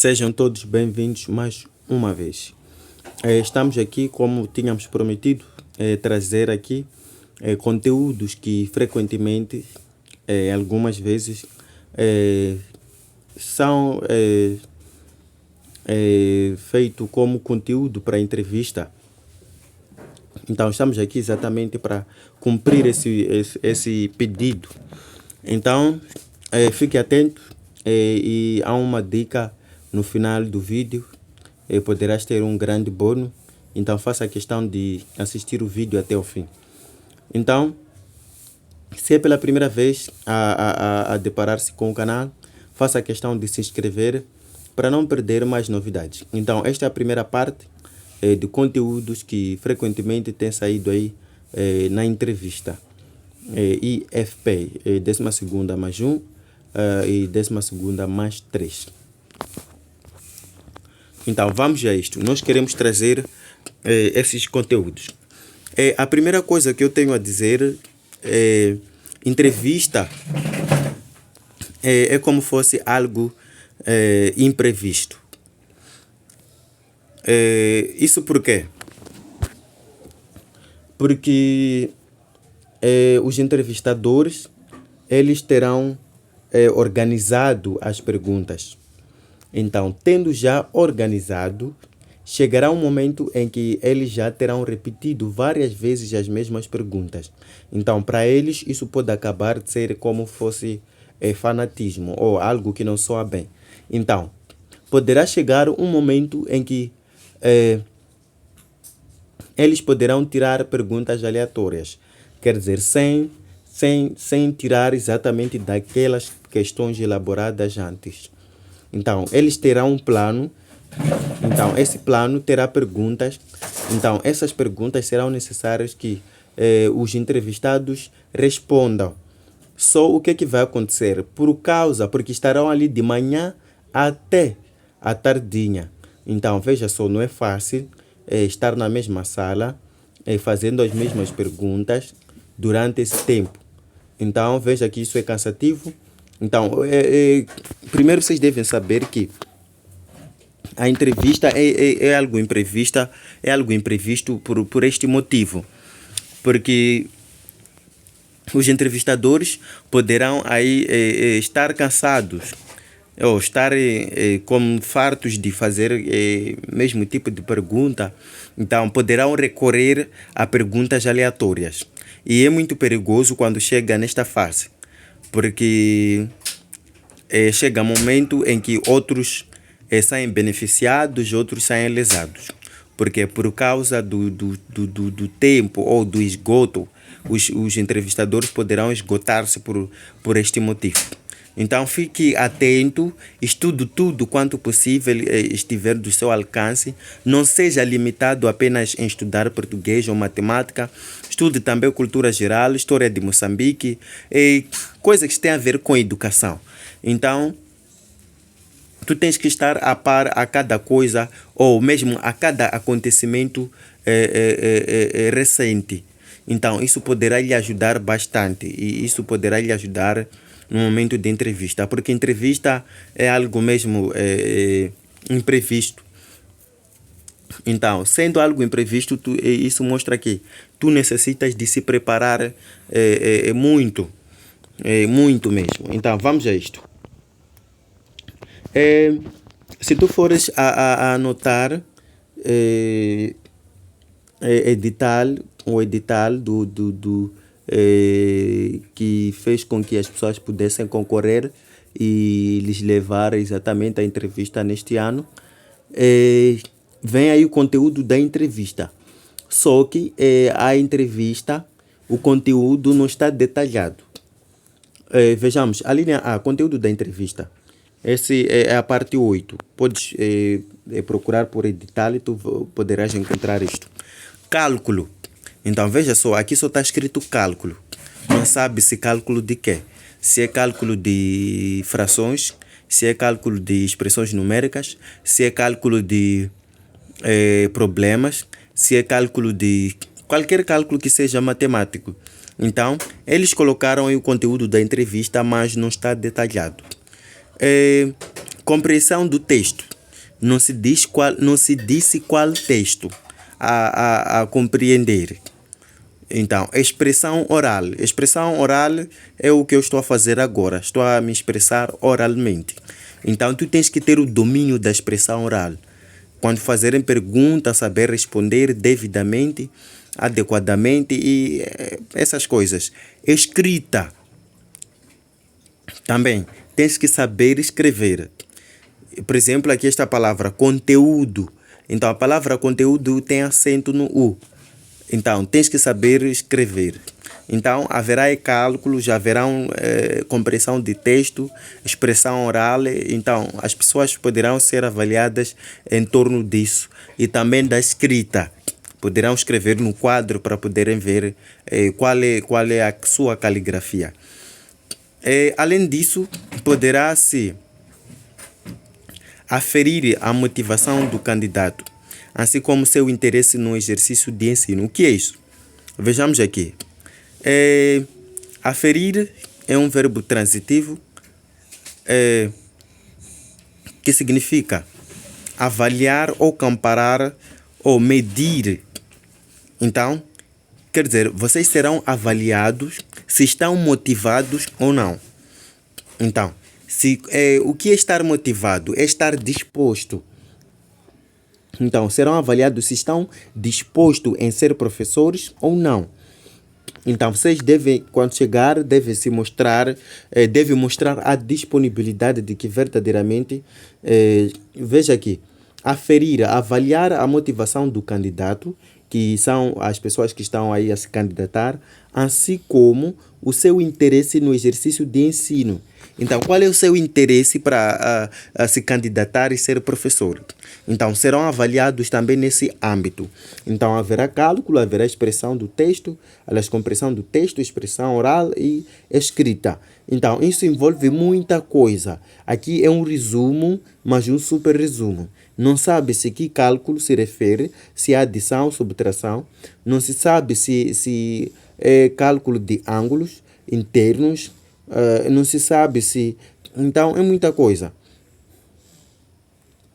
Sejam todos bem-vindos mais uma vez. Estamos aqui, como tínhamos prometido, trazer aqui conteúdos que frequentemente, algumas vezes, são feitos como conteúdo para entrevista. Então, estamos aqui exatamente para cumprir esse pedido. Então, fique atento e há uma dica no final do vídeo. Poderás ter um grande bônus. Então, faça a questão de assistir o vídeo até o fim. Então, se é pela primeira vez a deparar-se com o canal, faça a questão de se inscrever para não perder mais novidades. Então, esta é a primeira parte de conteúdos que frequentemente tem saído aí na entrevista. IFP, 12ª mais 1 e 12ª mais 3. Então, vamos a isto. Nós queremos trazer esses conteúdos. A primeira coisa que eu tenho a dizer entrevista é como fosse algo imprevisto. Isso por quê? Porque os entrevistadores, eles terão organizado as perguntas. Então, tendo já organizado, chegará um momento em que eles já terão repetido várias vezes as mesmas perguntas. Então, para eles, isso pode acabar de ser como fosse fanatismo ou algo que não soa bem. Então, poderá chegar um momento em que eles poderão tirar perguntas aleatórias. Quer dizer, sem tirar exatamente daquelas questões elaboradas antes. Então, eles terão um plano. Então, esse plano terá perguntas. Então, essas perguntas serão necessárias que os entrevistados respondam. Só o que vai acontecer? Porque estarão ali de manhã até a tardinha. Então, veja só, não é fácil estar na mesma sala fazendo as mesmas perguntas durante esse tempo. Então, veja que isso é cansativo. Então, primeiro vocês devem saber que a entrevista é algo imprevisto por este motivo. Porque os entrevistadores poderão aí estar cansados ou estar como fartos de fazer mesmo tipo de pergunta. Então, poderão recorrer a perguntas aleatórias. E é muito perigoso quando chega nesta fase, porque chega um momento em que outros saem beneficiados, outros saem lesados. Porque por causa do tempo ou do esgoto, os entrevistadores poderão esgotar-se por este motivo. Então, fique atento, estude tudo quanto possível estiver do seu alcance. Não seja limitado apenas em estudar português ou matemática. Estude também cultura geral, história de Moçambique, coisas que têm a ver com educação. Então, tu tens que estar a par a cada coisa ou mesmo a cada acontecimento recente. Então, isso poderá lhe ajudar bastante e isso poderá lhe ajudar no momento de entrevista, porque entrevista é algo mesmo imprevisto. Então, sendo algo imprevisto, isso mostra que tu necessitas de se preparar muito mesmo. Então, vamos a isto. Se tu fores a anotar o edital que fez com que as pessoas pudessem concorrer e lhes levar exatamente a entrevista neste ano, vem aí o conteúdo da entrevista. Só que a entrevista, o conteúdo não está detalhado. Vejamos, a linha A, conteúdo da entrevista. Esse é a parte 8. Podes procurar por edital e tu poderás encontrar isto. Cálculo. Então, veja só, aqui só está escrito cálculo. Não sabe se cálculo de quê? Se é cálculo de frações, se é cálculo de expressões numéricas, se é cálculo de problemas, se é cálculo de qualquer cálculo que seja matemático. Então, eles colocaram aí o conteúdo da entrevista, mas não está detalhado. Compreensão do texto. Não se disse qual texto a compreender. Então, expressão oral. Expressão oral é o que eu estou a fazer agora. Estou a me expressar oralmente. Então, tu tens que ter o domínio da expressão oral. Quando fazerem pergunta, saber responder devidamente, adequadamente e essas coisas. Escrita. Também, tens que saber escrever. Por exemplo, aqui esta palavra conteúdo. Então, a palavra conteúdo tem acento no U. Então, tens que saber escrever. Então, haverá cálculos, haverá compreensão de texto, expressão oral. Então, as pessoas poderão ser avaliadas em torno disso. E também da escrita. Poderão escrever no quadro para poderem ver qual é a sua caligrafia. Além disso, poderá-se aferir a motivação do candidato, assim como seu interesse no exercício de ensino. O que é isso? Vejamos aqui. Aferir é um verbo transitivo que significa avaliar ou comparar ou medir. Então, quer dizer, vocês serão avaliados se estão motivados ou não. Então, o que é estar motivado? É estar disposto. Então, serão avaliados se estão dispostos em ser professores ou não. Então, vocês devem, quando chegar, devem mostrar a disponibilidade de que verdadeiramente, veja aqui, avaliar a motivação do candidato, que são as pessoas que estão aí a se candidatar, assim como o seu interesse no exercício de ensino. Então, qual é o seu interesse para se candidatar e ser professor? Então, serão avaliados também nesse âmbito. Então, haverá cálculo, haverá expressão do texto, aliás, compreensão do texto, expressão oral e escrita. Então, isso envolve muita coisa. Aqui é um resumo, mas um super resumo. Não sabe-se que cálculo se refere, se é adição ou subtração. Não se sabe se é cálculo de ângulos internos. Não se sabe se... Então, é muita coisa.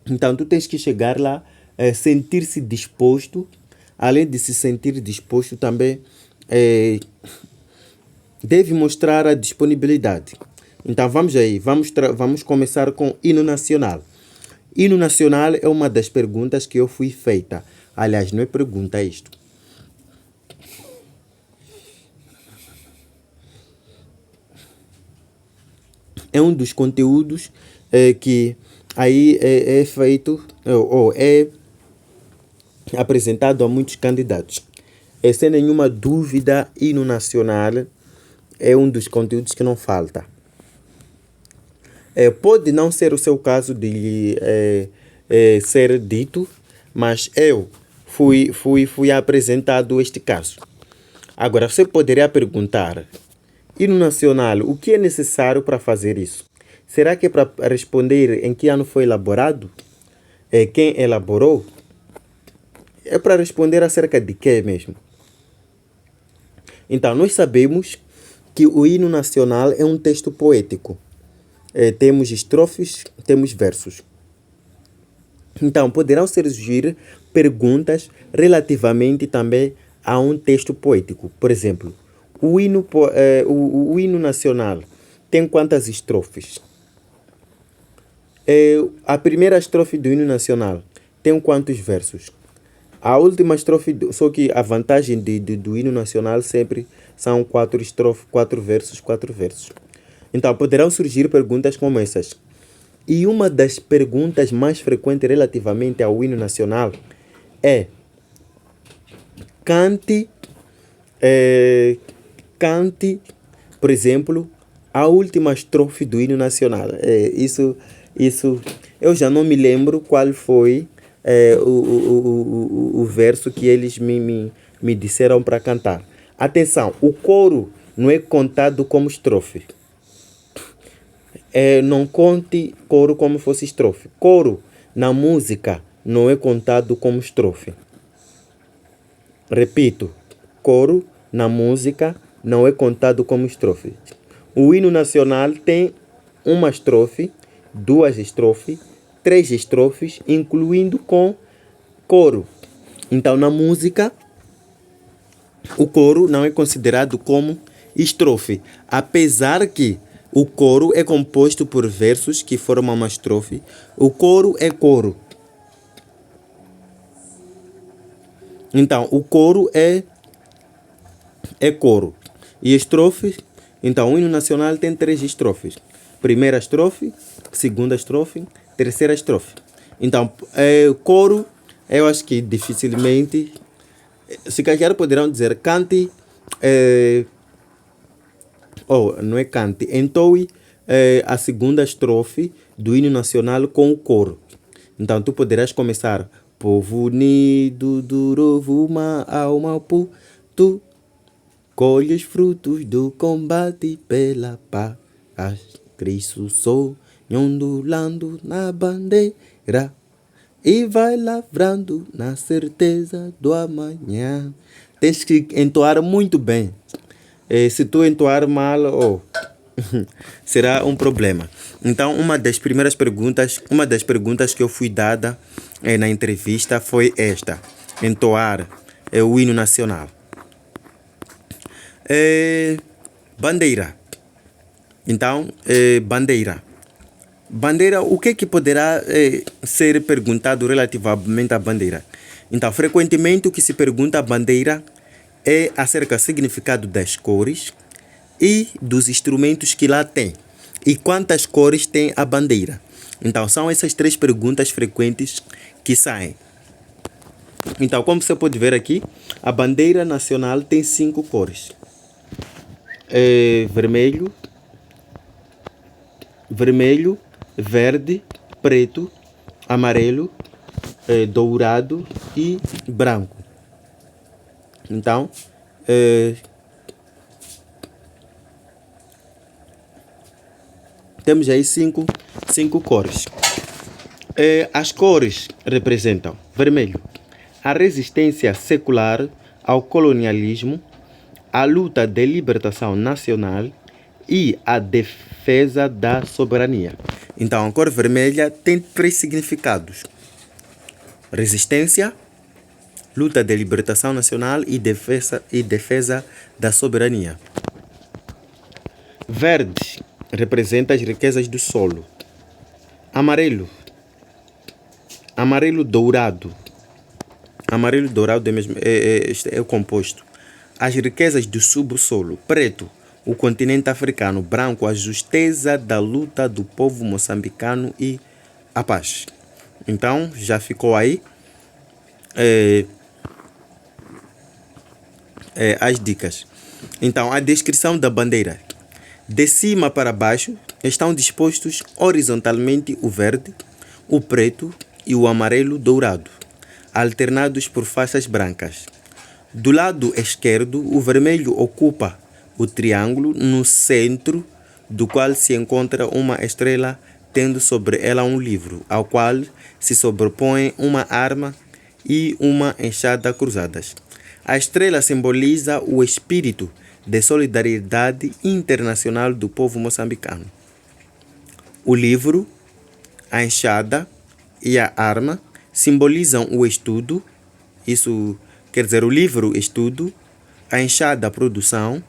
Então, tu tens que chegar lá, sentir-se disposto. Além de se sentir disposto, também deve mostrar a disponibilidade. Então, vamos aí. Vamos começar com hino nacional. Hino nacional é uma das perguntas que eu fui feita. Aliás, não é pergunta isto. É um dos conteúdos que aí é feito ou é apresentado a muitos candidatos. Sem nenhuma dúvida, hino nacional é um dos conteúdos que não falta. Pode não ser o seu caso de ser dito, mas eu fui apresentado este caso. Agora, você poderia perguntar, hino nacional, o que é necessário para fazer isso? Será que é para responder em que ano foi elaborado? Quem elaborou? É para responder acerca de quê mesmo? Então, nós sabemos que o hino nacional é um texto poético. Temos estrofes, temos versos. Então, poderão surgir perguntas relativamente também a um texto poético. Por exemplo, o hino nacional tem quantas estrofes? A primeira estrofe do hino nacional tem quantos versos? A última estrofe, só que a vantagem do hino nacional sempre são 4 estrofes, 4 versos. Então, poderão surgir perguntas como essas. E uma das perguntas mais frequentes relativamente ao hino nacional é: cante, por exemplo, a última estrofe do hino nacional. Isso eu já não me lembro qual foi o verso que eles me disseram para cantar. Atenção, o coro não é contado como estrofe. Não conte coro como fosse estrofe. Coro na música não é contado como estrofe. Repito, coro na música não é contado como estrofe. O hino nacional tem uma estrofe, 2 estrofes, 3 estrofes, incluindo com coro. Então, na música, o coro não é considerado como estrofe, apesar que o coro é composto por versos que formam uma estrofe. O coro é coro. Então, o coro é coro. E estrofe, então, o hino nacional tem 3 estrofes. Primeira estrofe, segunda estrofe, terceira estrofe. Então, coro, eu acho que dificilmente, se calhar poderão dizer cante, não é cante, entoe a segunda estrofe do hino nacional com o coro. Então, tu poderás começar: povo unido do Rovuma ao Mapu, tu colhes frutos do combate pela paz. Cristo sonho ondulando na bandeira e vai lavrando na certeza do amanhã. Tens que entoar muito bem. Se tu entoar mal, será um problema. Então, uma das perguntas que eu fui dada na entrevista foi esta: entoar o hino nacional. Bandeira. Então, bandeira. Bandeira, o que poderá ser perguntado relativamente à bandeira? Então, frequentemente o que se pergunta à bandeira é acerca do significado das cores e dos instrumentos que lá tem. E quantas cores tem a bandeira? Então, são essas 3 perguntas frequentes que saem. Então, como você pode ver aqui, a bandeira nacional tem 5 cores. Vermelho, verde, preto, amarelo, dourado e branco. Então, temos aí 5 cores. As cores representam: vermelho, a resistência secular ao colonialismo, a luta de libertação nacional e a defesa da soberania. Então, a cor vermelha tem 3 significados: resistência, luta de libertação nacional e defesa da soberania. Verde representa as riquezas do solo. Amarelo dourado. Amarelo dourado é o composto. As riquezas do subsolo. Preto, o continente africano. Branco, a justeza da luta do povo moçambicano e a paz. Então, já ficou aí as dicas. Então, a descrição da bandeira. De cima para baixo estão dispostos horizontalmente o verde, o preto e o amarelo dourado, alternados por faixas brancas. Do lado esquerdo, o vermelho ocupa o triângulo no centro, do qual se encontra uma estrela tendo sobre ela um livro, ao qual se sobrepõe uma arma e uma enxada cruzadas. A estrela simboliza o espírito de solidariedade internacional do povo moçambicano. O livro, a enxada e a arma simbolizam o estudo. Isso quer dizer, o livro, estudo, a enxada, produção,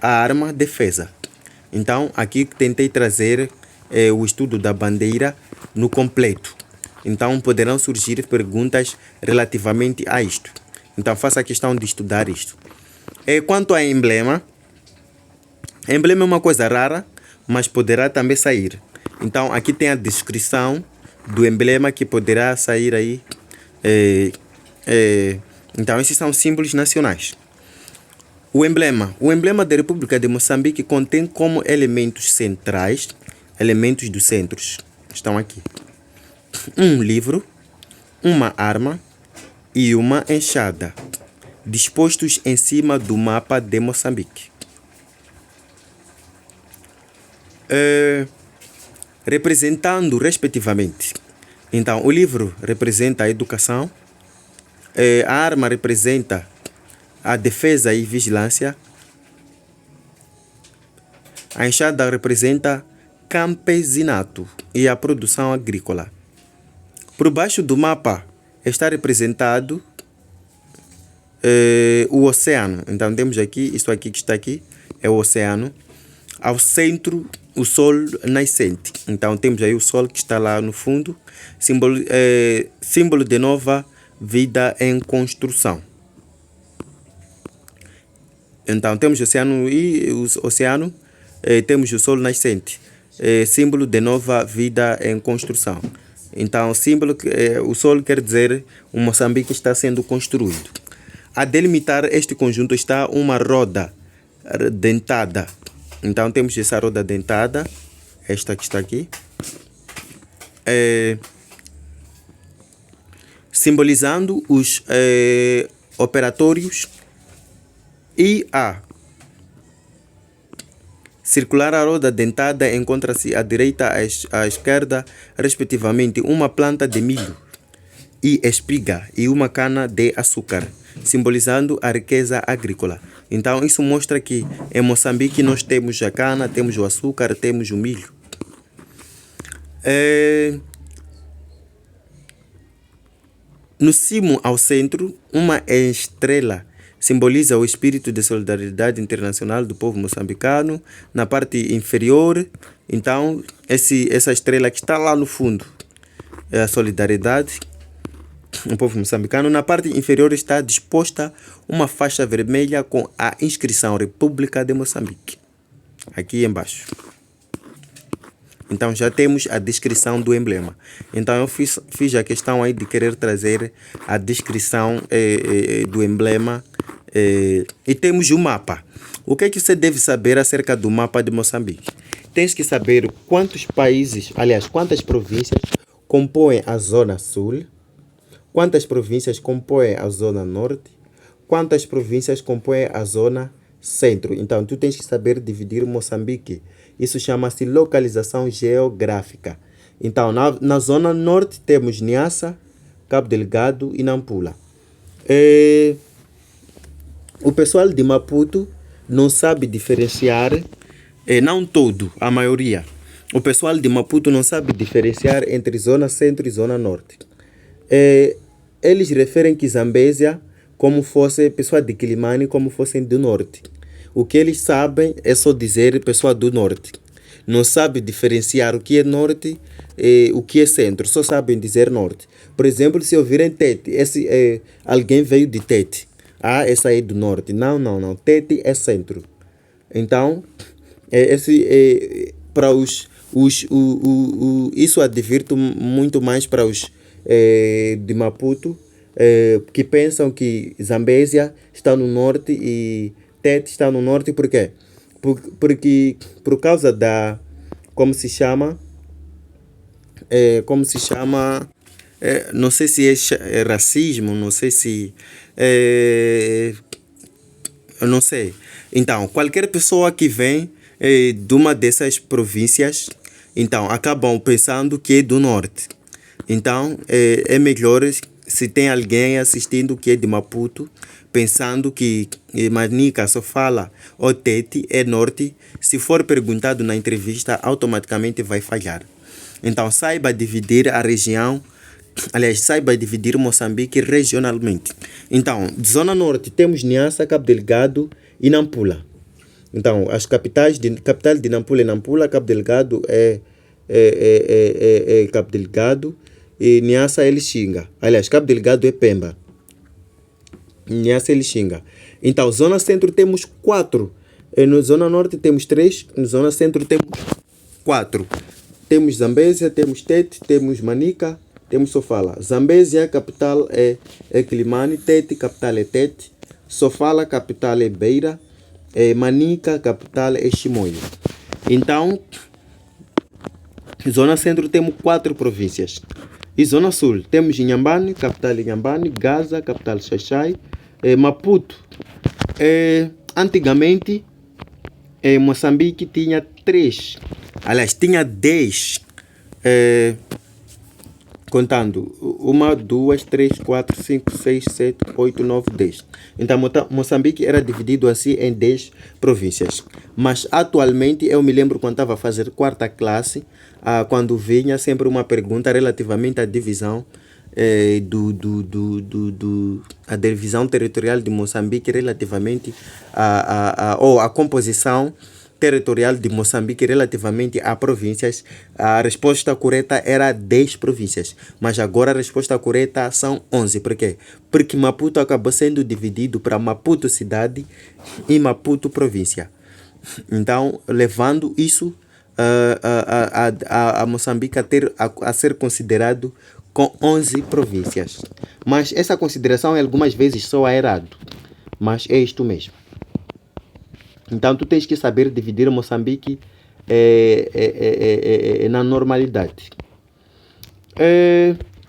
a arma, defesa. Então, aqui tentei trazer o estudo da bandeira no completo. Então, poderão surgir perguntas relativamente a isto. Então, faça a questão de estudar isto. Quanto a emblema é uma coisa rara, mas poderá também sair. Então, aqui tem a descrição do emblema que poderá sair aí. Então, esses são símbolos nacionais. O emblema da República de Moçambique contém como elementos centrais, elementos dos centros, estão aqui: um livro, uma arma e uma enxada, dispostos em cima do mapa de Moçambique. Representando respectivamente. Então, o livro representa a educação, a arma representa a defesa e vigilância, a enxada representa campesinato e a produção agrícola. Por baixo do mapa está representado o oceano. Então temos aqui, isso aqui que está aqui, é o oceano. Ao centro, o sol nascente. Então temos aí o sol que está lá no fundo, símbolo de nova vida em construção. Então temos o oceano temos o sol nascente, símbolo de nova vida em construção. Então o sol quer dizer o Moçambique está sendo construído. A delimitar este conjunto está uma roda dentada. Então temos essa roda dentada, esta que está aqui, simbolizando os operatórios e a circular a roda dentada encontra-se à direita à esquerda, respectivamente, uma planta de milho e espiga e uma cana de açúcar, simbolizando a riqueza agrícola. Então isso mostra que em Moçambique nós temos a cana, temos o açúcar, temos o milho. No cimo ao centro, uma estrela simboliza o espírito de solidariedade internacional do povo moçambicano. Na parte inferior, então, essa estrela que está lá no fundo é a solidariedade do povo moçambicano. Na parte inferior está disposta uma faixa vermelha com a inscrição República de Moçambique, aqui embaixo. Então já temos a descrição do emblema. Então eu fiz a questão aí de querer trazer a descrição do emblema. E temos o mapa. O que é que você deve saber acerca do mapa de Moçambique? Tens que saber quantos países, aliás, quantas províncias compõem a zona sul, quantas províncias compõem a zona norte, quantas províncias compõem a zona centro. Então tu tens que saber dividir Moçambique. Isso chama-se localização geográfica. Então na zona norte temos Niassa, Cabo Delgado e Nampula. O pessoal de Maputo não sabe diferenciar, não todo, a maioria. O pessoal de Maputo não sabe diferenciar entre zona centro e zona norte. Eles referem que Zambésia como fosse pessoa de Quilimane, como fossem do norte. O que eles sabem é só dizer pessoa do norte. Não sabe diferenciar o que é norte e o que é centro. Só sabem dizer norte. Por exemplo, se ouvirem Tete, alguém veio de Tete. Essa aí é do norte. Não. Tete é centro. Então, para isso advirto muito mais para os de Maputo, que pensam que Zambésia está no norte e Tete está no norte. Por quê? Porque por causa da, como se chama, não sei se é racismo, não sei se eu não sei. Então, qualquer pessoa que vem de uma dessas províncias, então acabam pensando que é do norte. Então, é melhor se tem alguém assistindo que é de Maputo, pensando que Manica só fala o Tete é norte, se for perguntado na entrevista, automaticamente vai falhar. Então, saiba dividir a região, aliás, saiba dividir Moçambique regionalmente. Então, de zona norte temos Niassa, Cabo Delgado e Nampula. Então, as capital de Nampula é Nampula, Cabo Delgado é Cabo Delgado e Niassa é Lixinga. Aliás, Cabo Delgado é Pemba. Niassa é Lixinga. Então, zona centro temos 4. Na zona norte temos 3. Na zona centro temos 4. Temos Zambésia, temos Tete, temos Manica, temos Sofala. Zambésia, capital é Quilimane. Tete, capital é Tete. Sofala, capital é Beira. Manica, capital é Chimoio. Então, zona centro temos 4 províncias. E zona sul temos Inhambane, capital é Inhambane. Gaza, capital é Xaixai. Maputo. Antigamente, Moçambique tinha 3. Aliás, tinha 10 contando 1, 2, 3, 4, 5, 6, 7, 8, 9, 10. Então Moçambique era dividido assim em 10 províncias. Mas atualmente eu me lembro quando estava a fazer quarta classe, quando vinha sempre uma pergunta relativamente à divisão a divisão territorial de Moçambique relativamente ou a composição territorial de Moçambique relativamente a províncias. A resposta correta era 10 províncias, mas agora a resposta correta são 11. Por quê? Porque Maputo acabou sendo dividido para Maputo cidade e Maputo província. Então, levando isso a Moçambique a ser considerado com 11 províncias. Mas essa consideração algumas vezes soa errado, mas é isto mesmo. Então tu tens que saber dividir Moçambique na normalidade.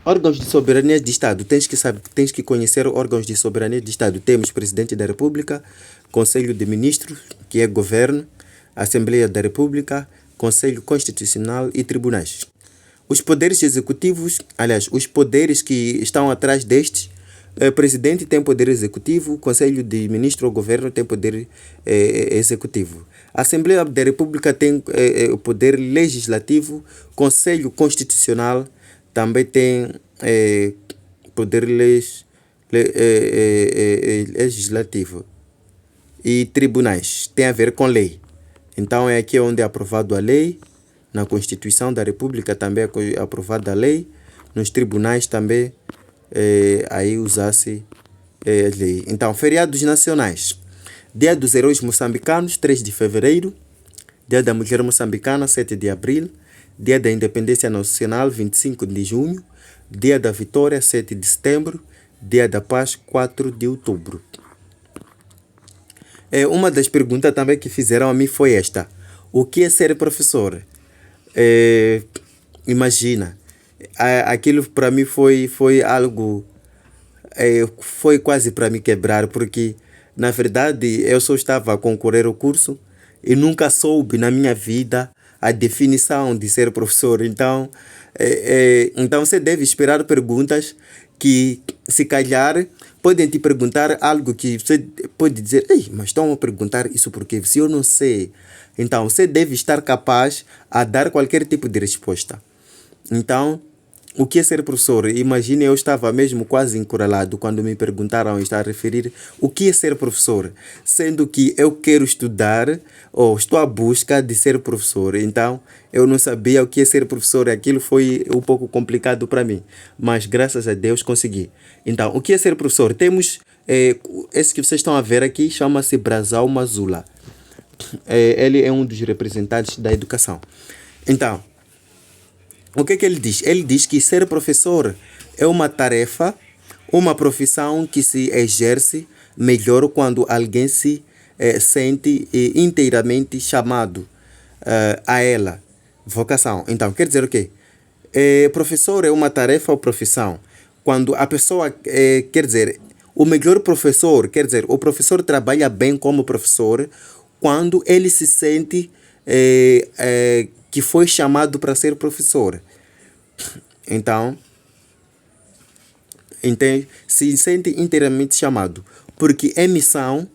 Órgãos de soberania de Estado. Tens que conhecer órgãos de soberania de Estado. Temos Presidente da República, Conselho de Ministros, que é Governo, Assembleia da República, Conselho Constitucional e Tribunais. Os poderes executivos, aliás, os poderes que estão atrás destes, Presidente tem poder executivo, Conselho de Ministros ou Governo tem poder executivo. A Assembleia da República tem o poder legislativo, Conselho Constitucional também tem poder legislativo. E tribunais, tem a ver com lei. Então é aqui onde é aprovado a lei. Na Constituição da República também é aprovada a lei. Nos tribunais também aí usasse a lei. Então, feriados nacionais. Dia dos Heróis Moçambicanos, 3 de fevereiro. Dia da Mulher Moçambicana, 7 de abril. Dia da Independência Nacional, 25 de junho. Dia da Vitória, 7 de setembro. Dia da Paz, 4 de outubro. Uma das perguntas também que fizeram a mim foi esta. O que é ser professor? Imagina, aquilo para mim foi algo, foi quase para me quebrar, porque na verdade eu só estava a concorrer ao curso e nunca soube na minha vida a definição de ser professor. Então você deve esperar perguntas que, se calhar, podem te perguntar algo que você pode dizer: ei, mas estão a perguntar isso porque se eu não sei. Então, você deve estar capaz a dar qualquer tipo de resposta. Então, o que é ser professor? Imagine, eu estava mesmo quase encurralado quando me perguntaram, está a referir o que é ser professor, sendo que eu quero estudar ou estou à busca de ser professor. Então, eu não sabia o que é ser professor. Aquilo foi um pouco complicado para mim, mas graças a Deus consegui. Então, o que é ser professor? Temos esse que vocês estão a ver aqui, chama-se Brazão Mazula. Ele é um dos representantes da educação. Então, o que ele diz? Ele diz que ser professor é uma tarefa, uma profissão que se exerce melhor quando alguém se sente inteiramente chamado a ela. Vocação. Então, quer dizer o quê? Professor é uma tarefa ou profissão quando a pessoa, quer dizer, o melhor professor, quer dizer, o professor trabalha bem como professor quando ele se sente que foi chamado para ser professor. Então, se sente inteiramente chamado, porque é missão.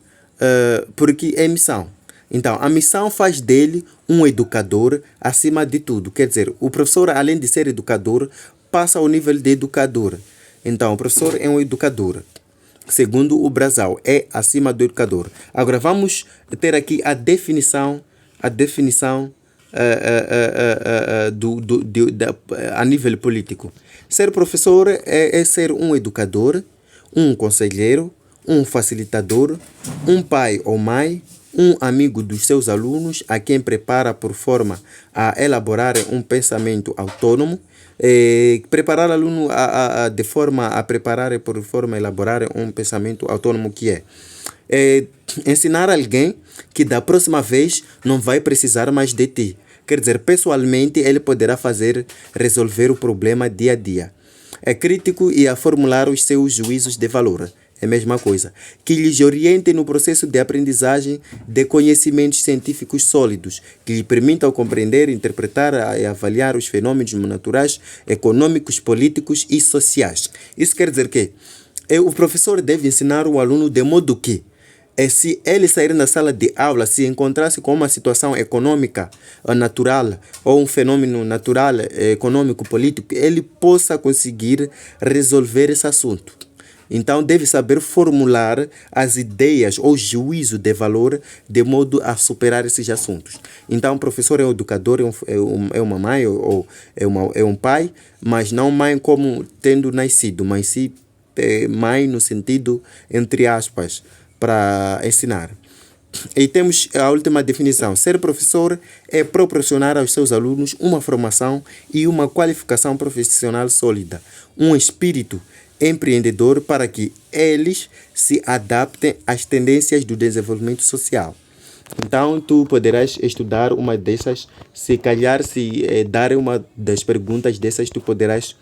Então, a missão faz dele um educador acima de tudo. Quer dizer, o professor, além de ser educador, passa ao nível de educador. Então, o professor é um educador. Segundo o Brazão, é acima do educador. Agora vamos ter aqui a definição a nível político. Ser professor é ser um educador, um conselheiro, um facilitador, um pai ou mãe, um amigo dos seus alunos a quem prepara por forma a elaborar um pensamento autônomo. Preparar aluno de forma a preparar por forma a elaborar um pensamento autônomo, que é ensinar alguém que da próxima vez não vai precisar mais de ti. Quer dizer, pessoalmente ele poderá resolver o problema dia a dia. É crítico e a formular os seus juízos de valor. é a mesma coisa. Que lhes oriente no processo de aprendizagem de conhecimentos científicos sólidos, que lhe permitam compreender, interpretar e avaliar os fenômenos naturais, econômicos, políticos e sociais. Isso quer dizer que o professor deve ensinar o aluno de modo que, se ele sair na sala de aula, se encontrasse com uma situação econômica natural ou um fenômeno natural, econômico, político, ele possa conseguir resolver esse assunto. Então, deve saber formular as ideias ou juízo de valor de modo a superar esses assuntos. Então, o professor é um educador, é uma mãe ou é um pai, mas não mãe como tendo nascido, mas sim mãe no sentido, entre aspas, para ensinar. E temos a última definição. Ser professor é proporcionar aos seus alunos uma formação e uma qualificação profissional sólida, um espírito empreendedor para que eles se adaptem às tendências do desenvolvimento social. Então, tu poderás estudar uma dessas, se calhar, se dar uma das perguntas dessas, tu poderás.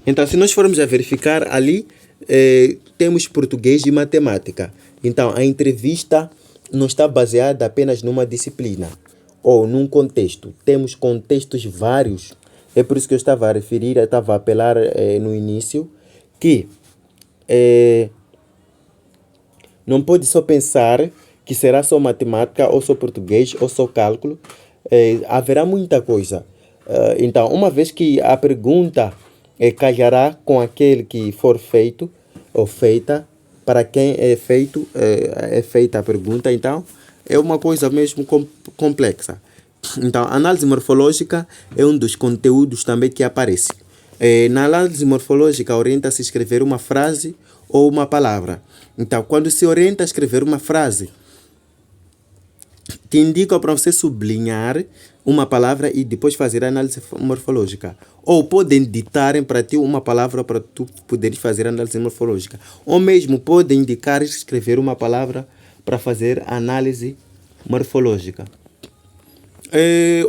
Então, se nós formos a verificar ali, temos português e matemática. Então, a entrevista não está baseada apenas numa disciplina ou num contexto. Temos contextos vários. É por isso que eu estava a referir, eu estava a apelar no início, que não pode só pensar que será só matemática, ou só português, ou só cálculo. Haverá muita coisa. Então, uma vez que a pergunta calhará com aquele que for feito ou feita, para quem é feito, é feita a pergunta, então é uma coisa mesmo complexa. Então, a análise morfológica é um dos conteúdos também que aparece. Na análise morfológica, orienta-se a escrever uma frase ou uma palavra. Então, quando se orienta a escrever uma frase, te indica para você sublinhar uma palavra e depois fazer a análise morfológica. Ou podem ditarem para ti uma palavra para tu poderes fazer a análise morfológica. Ou mesmo podem indicar escrever uma palavra para fazer a análise morfológica.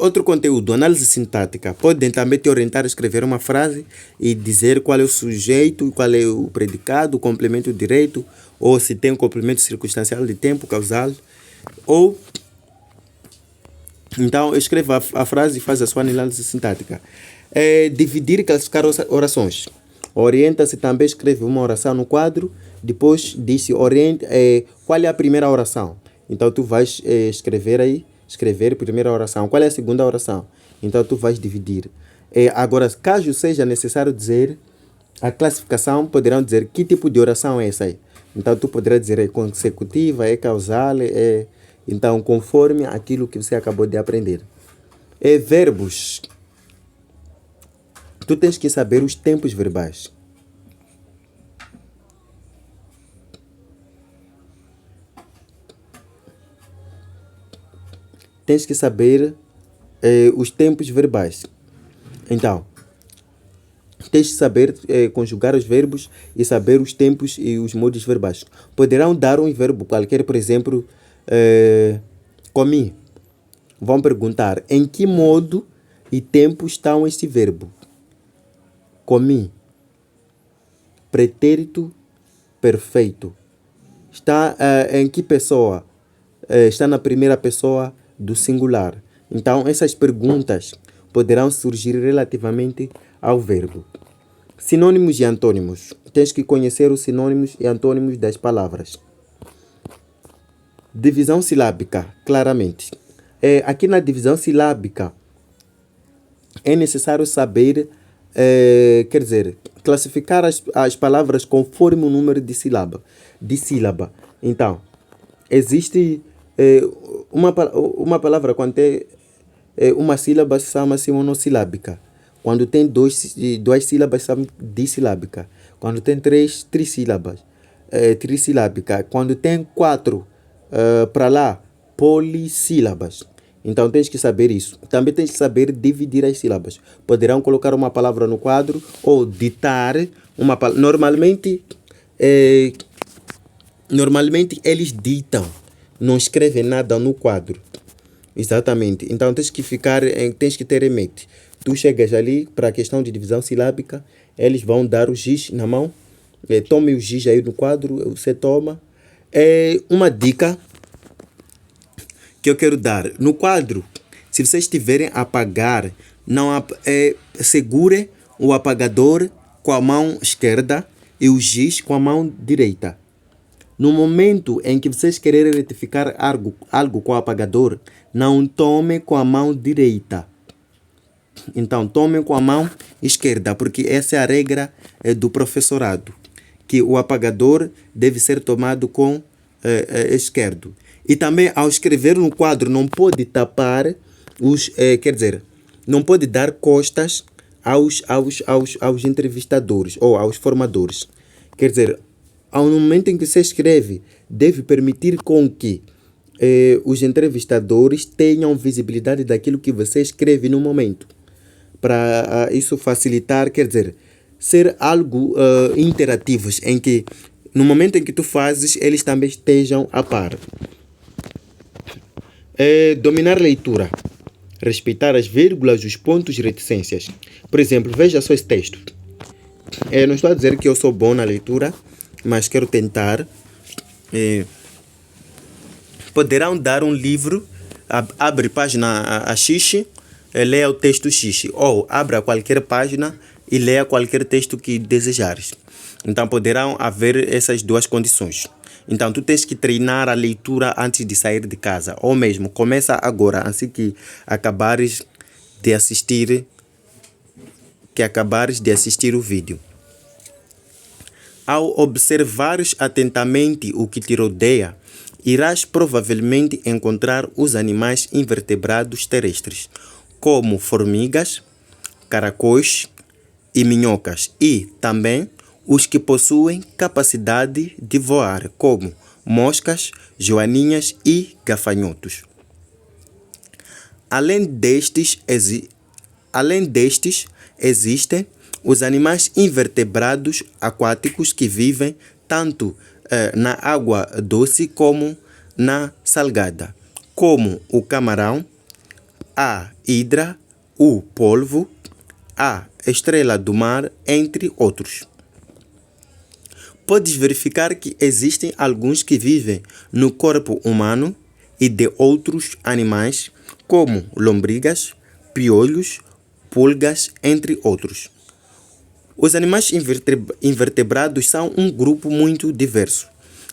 Outro conteúdo, análise sintática. Podem também te orientar a escrever uma frase e dizer qual é o sujeito, qual é o predicado, o complemento direito, ou se tem um complemento circunstancial de tempo, causal, ou então escreva a frase e faz a sua análise sintática. Dividir e classificar orações. Orienta-se também, escreve uma oração no quadro, depois diz qual é a primeira oração. Então tu vais escrever a primeira oração. Qual é a segunda oração? Então tu vais dividir. Agora, caso seja necessário dizer a classificação, poderão dizer que tipo de oração é essa aí. Então tu poderás dizer é consecutiva, é causal, então conforme aquilo que você acabou de aprender. Verbos. Tu tens que saber os tempos verbais. Tens que saber os tempos verbais. Então, tens que saber conjugar os verbos e saber os tempos e os modos verbais. Poderão dar um verbo qualquer, por exemplo, comi. Vão perguntar em que modo e tempo estão este verbo. Comi. Pretérito perfeito. Está em que pessoa? Está na primeira pessoa do singular. Então, essas perguntas poderão surgir relativamente ao verbo. Sinônimos e antônimos. Tens que conhecer os sinônimos e antônimos das palavras. Divisão silábica, claramente. Aqui na divisão silábica é necessário saber, classificar as palavras conforme o número de sílaba. Então, existe uma palavra quando tem uma sílaba chama-se monossilábica. Quando tem duas sílabas chama-se dissilábica. Quando tem trissílabas, trissilábica. Quando tem 4 para lá, polissílabas. Então tens que saber isso. Também tens que saber dividir as sílabas. Poderão colocar uma palavra no quadro ou ditar uma palavra. Normalmente eles ditam, não escrevem nada no quadro. Exatamente. Então tens que ter em mente. Tu chegas ali para a questão de divisão silábica, eles vão dar o giz na mão tome o giz aí no quadro, você toma. É uma dica que eu quero dar. No quadro, se vocês estiverem a apagar, não segure o apagador com a mão esquerda e o giz com a mão direita. No momento em que vocês quererem retificar algo com o apagador, não tome com a mão direita. Então, tome com a mão esquerda, porque essa é a regra do professorado, que o apagador deve ser tomado com esquerdo. E também, ao escrever no quadro, não pode tapar não pode dar costas aos entrevistadores ou aos formadores. Quer dizer, ao momento em que você escreve, deve permitir com que os entrevistadores tenham visibilidade daquilo que você escreve no momento. Para isso facilitar, quer dizer, ser algo interativos, em que no momento em que tu fazes, eles também estejam a par. Dominar a leitura. Respeitar as vírgulas, os pontos e reticências. Por exemplo, veja só esse texto. Não estou a dizer que eu sou bom na leitura, mas quero tentar. Poderão dar um livro, abre página a X, leia o texto X, ou abra qualquer página e leia qualquer texto que desejares. Então poderão haver essas duas condições. Então tu tens que treinar a leitura antes de sair de casa, ou mesmo começa agora, assim que acabares de assistir o vídeo. Ao observares atentamente o que te rodeia, irás provavelmente encontrar os animais invertebrados terrestres, como formigas, caracóis e minhocas, e também os que possuem capacidade de voar, como moscas, joaninhas e gafanhotos. Além destes, existem os animais invertebrados aquáticos que vivem tanto na água doce como na salgada, como o camarão, a hidra, o polvo, a estrela do mar, entre outros. Podes verificar que existem alguns que vivem no corpo humano e de outros animais, como lombrigas, piolhos, pulgas, entre outros. Os animais invertebrados são um grupo muito diverso.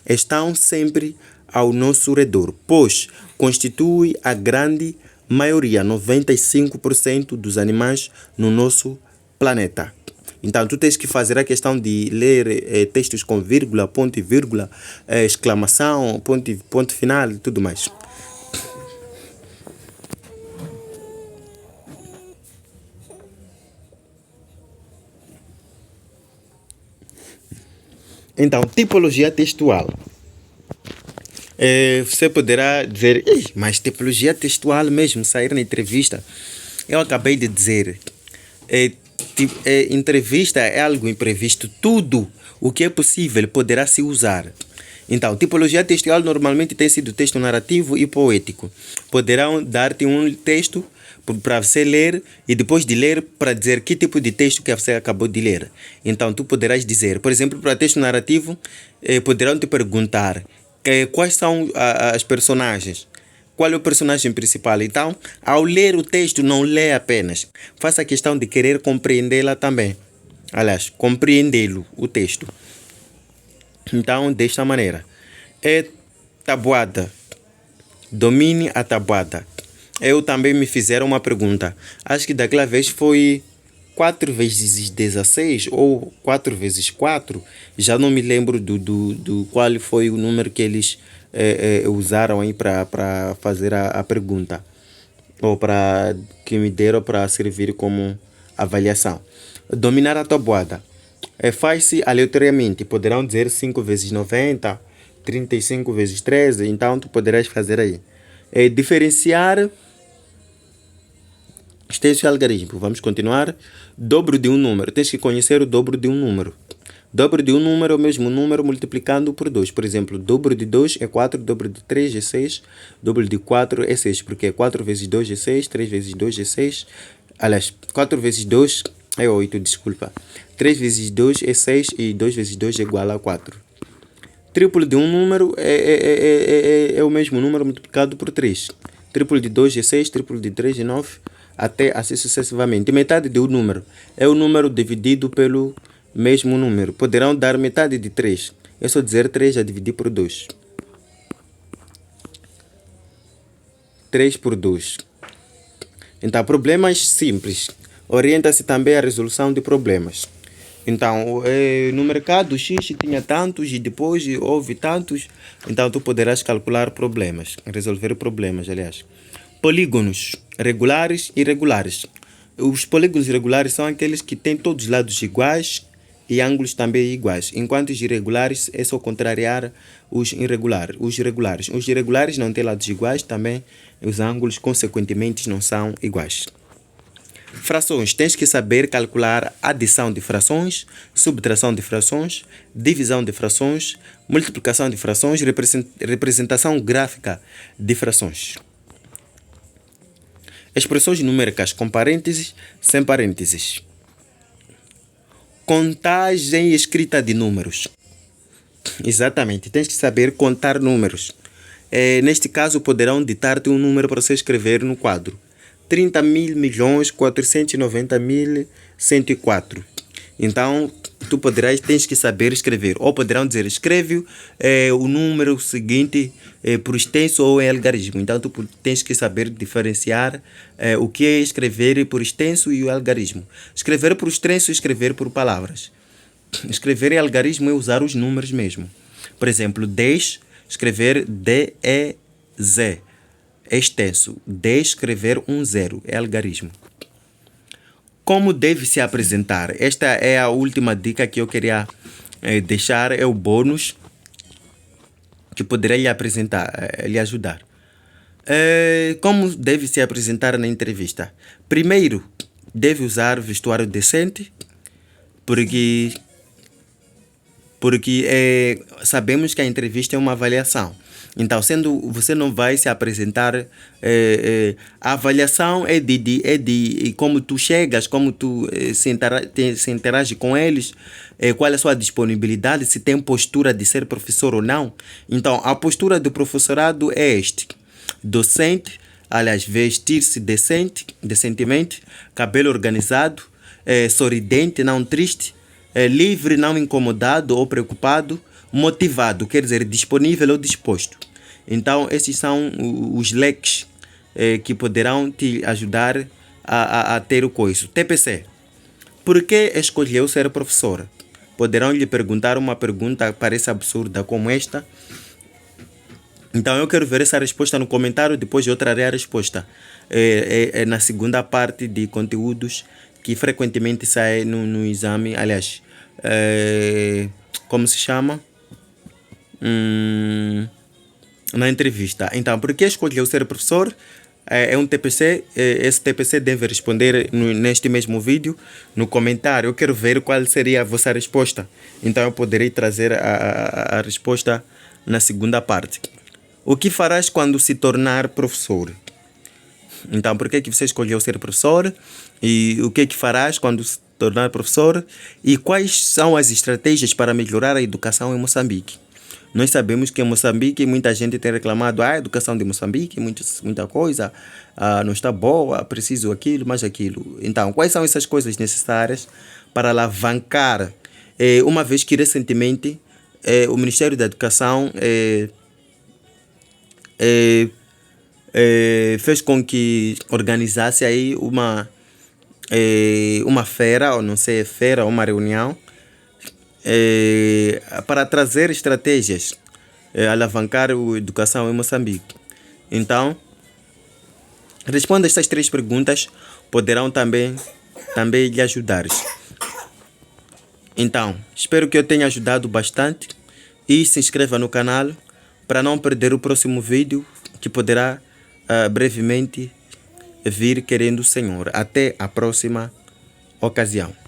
Estão sempre ao nosso redor, pois constituem a grande maioria, 95% dos animais no nosso planeta. Então, tu tens que fazer a questão de ler textos com vírgula, ponto e vírgula, exclamação, ponto final e tudo mais. Então, tipologia textual. Você poderá dizer, mas tipologia textual mesmo, sair na entrevista. Eu acabei de dizer, entrevista é algo imprevisto. Tudo o que é possível poderá se usar. Então, tipologia textual normalmente tem sido texto narrativo e poético. Poderão dar-te um texto para você ler e depois de ler para dizer que tipo de texto que você acabou de ler. Então, tu poderás dizer, por exemplo, para texto narrativo, poderão te perguntar quais são as personagens. Qual é o personagem principal? Então, ao ler o texto, não lê apenas. Faça a questão de querer compreendê-la também. Aliás, compreendê-lo, o texto. Então, desta maneira. Tabuada. Domine a tabuada. Eu também me fizeram uma pergunta. Acho que daquela vez foi 4 vezes 16 ou 4 vezes 4. Já não me lembro do qual foi o número que eles usaram aí para fazer a pergunta. Ou para que me deram para servir como avaliação. Dominar a tabuada. Faz-se aleatoriamente. Poderão dizer 5 vezes 90, 35 vezes 13. Então, tu poderás fazer aí. Diferenciar extenso algarismo. Vamos continuar. Dobro de um número. Tens que conhecer o dobro de um número. Dobro de um número é o mesmo número multiplicando por 2. Por exemplo, dobro de 2 é 4, dobro de 3 é 6, dobro de 4 é 6, porque 4 vezes 2 é 6, 3 vezes 2 é 6. Aliás, 4 vezes 2 É 8, desculpa. 3 vezes 2 é 6 e 2 vezes 2 é igual a 4. Triplo de um número é o mesmo número multiplicado por 3. Triplo de 2 é 6, triplo de 3 é 9, até assim sucessivamente. E metade de um número é o número dividido pelo mesmo número. Poderão dar metade de 3. É só dizer 3 a dividir por 2. 3 por 2. Então, problemas simples. Orienta-se também à resolução de problemas. Então, no mercado X tinha tantos e depois houve tantos. Então, tu poderás calcular problemas, resolver problemas, aliás. Polígonos regulares e irregulares. Os polígonos regulares são aqueles que têm todos os lados iguais e ângulos também iguais, enquanto os irregulares é só contrariar os irregulares. Os irregulares não têm lados iguais, também os ângulos consequentemente não são iguais. Frações. Tens que saber calcular adição de frações, subtração de frações, divisão de frações, multiplicação de frações, representação gráfica de frações. Expressões numéricas com parênteses, sem parênteses. Contagem e escrita de números. Exatamente, tens que saber contar números. Neste caso, poderão ditar-te um número para você escrever no quadro. 30.490.104. Então, tens que saber escrever. Ou poderão dizer, escreve o número seguinte por extenso ou em algarismo. Então, tu tens que saber diferenciar o que é escrever por extenso e o algarismo. Escrever por extenso e escrever por palavras. Escrever em algarismo é usar os números mesmo. Por exemplo, 10, escrever D-E-Z. É extenso. De escrever 0 é algarismo. Como deve se apresentar? Esta é a última dica que eu queria deixar, é o bônus que poderá lhe ajudar. Como deve se apresentar na entrevista? Primeiro, deve usar vestuário decente, porque sabemos que a entrevista é uma avaliação. Então, você não vai se apresentar, a avaliação é de como tu chegas, como tu se interage com eles, qual é a sua disponibilidade, se tem postura de ser professor ou não. Então, a postura do professorado é docente, aliás, vestir-se decentemente, cabelo organizado, sorridente, não triste, livre, não incomodado ou preocupado, motivado, quer dizer, disponível ou disposto. Então, esses são os leques que poderão te ajudar a ter o coiso. TPC. Por que escolheu ser professora? Poderão lhe perguntar uma pergunta que parece absurda como esta. Então, eu quero ver essa resposta no comentário, depois eu trarei a resposta. Na segunda parte de conteúdos que frequentemente saem no exame. Aliás, como se chama? Na entrevista. Então, por que escolheu ser professor? É um TPC. Esse TPC deve responder neste mesmo vídeo, no comentário. Eu quero ver qual seria a vossa resposta. Então, eu poderei trazer a resposta na segunda parte. O que farás quando se tornar professor? Então, por que você escolheu ser professor? E o que farás quando se tornar professor? E quais são as estratégias para melhorar a educação em Moçambique? Nós sabemos que em Moçambique muita gente tem reclamado, a educação de Moçambique, muita coisa, não está boa, preciso aquilo, mais aquilo. Então, quais são essas coisas necessárias para alavancar? Uma vez que recentemente o Ministério da Educação fez com que organizasse aí uma feira, ou não sei, feira ou uma reunião, para trazer estratégias, alavancar a educação em Moçambique. Então, responda estas 3 perguntas, poderão também lhe ajudar. Então, espero que eu tenha ajudado bastante e se inscreva no canal para não perder o próximo vídeo que poderá brevemente vir, querendo o Senhor. Até a próxima ocasião.